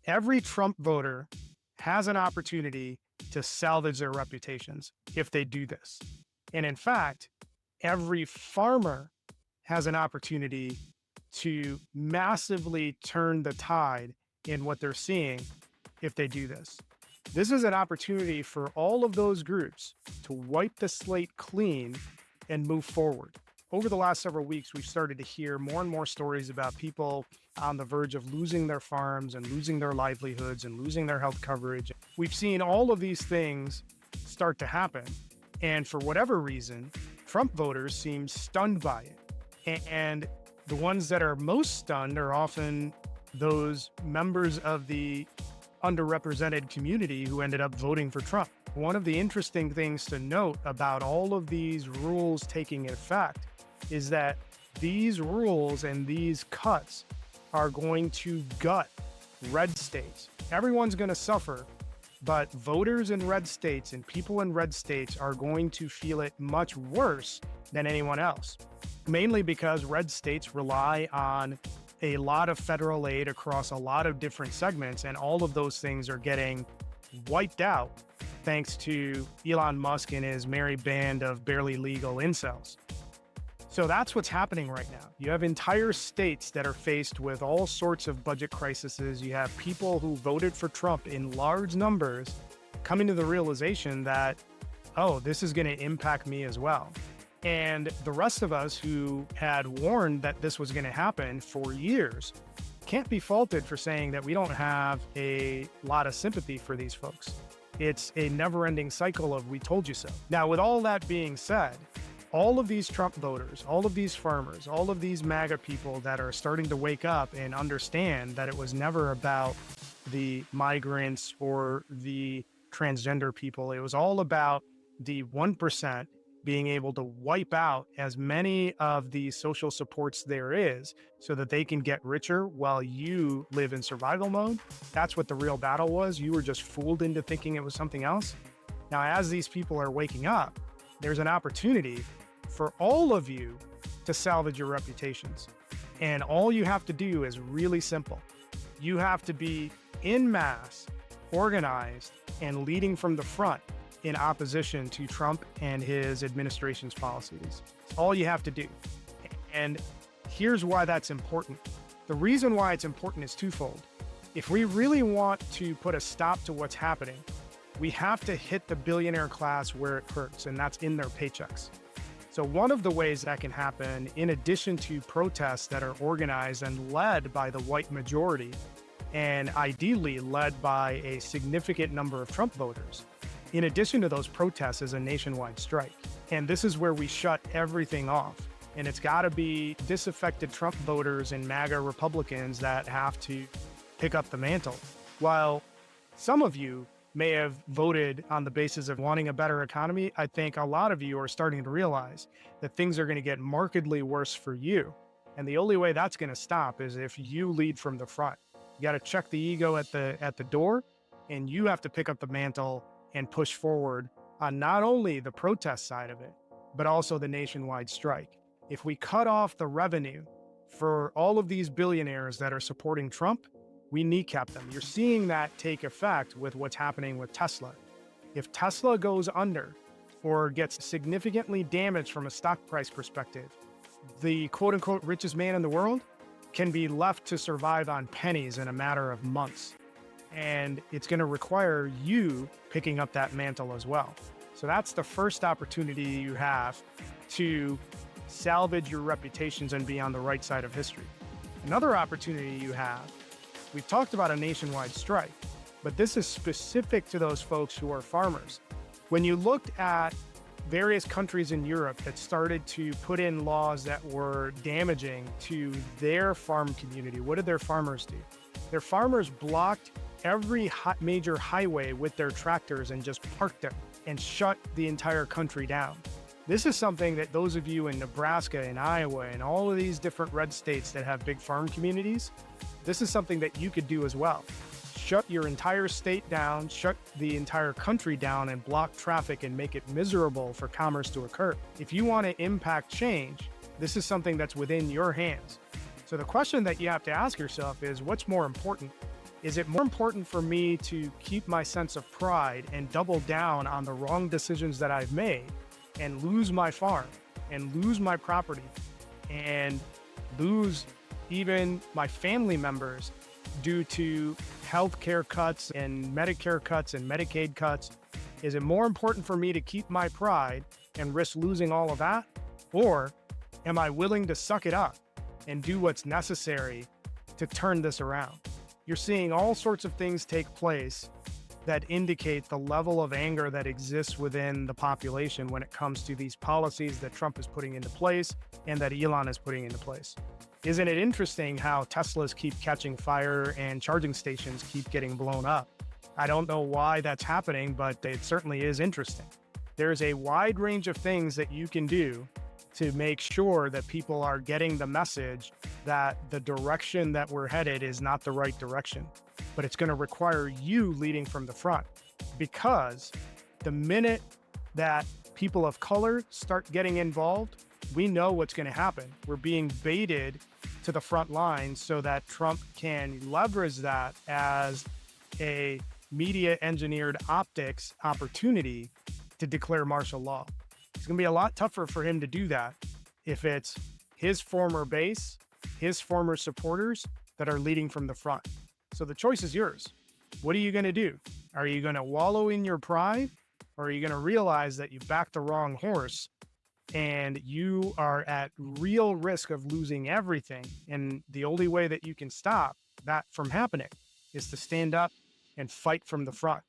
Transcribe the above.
Every Trump voter has an opportunity to salvage their reputations if they do this. And in fact, every farmer has an opportunity to massively turn the tide in what they're seeing if they do this. This is an opportunity for all of those groups to wipe the slate clean and move forward. Over the last several weeks, we've started to hear more and more stories about people on the verge of losing their farms and losing their livelihoods and losing their health coverage. We've seen all of these things start to happen. And for whatever reason, Trump voters seem stunned by it. And the ones that are most stunned are often those members of the underrepresented community who ended up voting for Trump. One of the interesting things to note about all of these rules taking effect is that these rules and these cuts are going to gut red states. Everyone's going to suffer, but voters in red states and people in red states are going to feel it much worse than anyone else, mainly because red states rely on a lot of federal aid across a lot of different segments, and all of those things are getting wiped out thanks to Elon Musk and his merry band of barely legal incels. So that's what's happening right now. You have entire states that are faced with all sorts of budget crises. You have people who voted for Trump in large numbers coming to the realization that, oh, this is going to impact me as well. And the rest of us who had warned that this was going to happen for years can't be faulted for saying that we don't have a lot of sympathy for these folks. It's a never-ending cycle of "we told you so." Now, with all that being said, all of these Trump voters, all of these farmers, all of these MAGA people that are starting to wake up and understand that it was never about the migrants or the transgender people. It was all about the 1% being able to wipe out as many of the social supports there is so that they can get richer while you live in survival mode. That's what the real battle was. You were just fooled into thinking it was something else. Now, as these people are waking up, there's an opportunity for all of you to salvage your reputations. And all you have to do is really simple. You have to be en masse, organized, and leading from the front in opposition to Trump and his administration's policies. It's all you have to do. And here's why that's important. The reason why it's important is twofold. If we really want to put a stop to what's happening, we have to hit the billionaire class where it hurts, and that's in their paychecks. So one of the ways that can happen, in addition to protests that are organized and led by the white majority, and ideally led by a significant number of Trump voters, in addition to those protests, is a nationwide strike. And this is where we shut everything off. And it's got to be disaffected Trump voters and MAGA Republicans that have to pick up the mantle. While some of you may have voted on the basis of wanting a better economy, I think a lot of you are starting to realize that things are going to get markedly worse for you. And the only way that's going to stop is if you lead from the front. You got to check the ego at the door, and you have to pick up the mantle and push forward on not only the protest side of it, but also the nationwide strike. If we cut off the revenue for all of these billionaires that are supporting Trump, we kneecap them. You're seeing that take effect with what's happening with Tesla. If Tesla goes under or gets significantly damaged from a stock price perspective, the quote-unquote richest man in the world can be left to survive on pennies in a matter of months. And it's going to require you picking up that mantle as well. So that's the first opportunity you have to salvage your reputations and be on the right side of history. Another opportunity you have, we've talked about a nationwide strike, but this is specific to those folks who are farmers. When you looked at various countries in Europe that started to put in laws that were damaging to their farm community, what did their farmers do? Their farmers blocked every major highway with their tractors and just parked them and shut the entire country down. This is something that those of you in Nebraska and Iowa and all of these different red states that have big farm communities, this is something that you could do as well. Shut your entire state down, shut the entire country down, and block traffic and make it miserable for commerce to occur. If you want to impact change, this is something that's within your hands. So the question that you have to ask yourself is, what's more important? Is it more important for me to keep my sense of pride and double down on the wrong decisions that I've made and lose my farm and lose my property and lose even my family members due to healthcare cuts and Medicare cuts and Medicaid cuts? Is it more important for me to keep my pride and risk losing all of that? Or am I willing to suck it up and do what's necessary to turn this around? You're seeing all sorts of things take place that indicate the level of anger that exists within the population when it comes to these policies that Trump is putting into place and that Elon is putting into place. Isn't it interesting how Teslas keep catching fire and charging stations keep getting blown up? I don't know why that's happening, but it certainly is interesting. There's a wide range of things that you can do to make sure that people are getting the message that the direction that we're headed is not the right direction. But it's going to require you leading from the front, because the minute that people of color start getting involved, we know what's going to happen. We're being baited to the front lines so that Trump can leverage that as a media engineered optics opportunity to declare martial law. It's going to be a lot tougher for him to do that if it's his former base, his former supporters that are leading from the front. So the choice is yours. What are you going to do? Are you going to wallow in your pride, or are you going to realize that you backed the wrong horse and you are at real risk of losing everything? And the only way that you can stop that from happening is to stand up and fight from the front.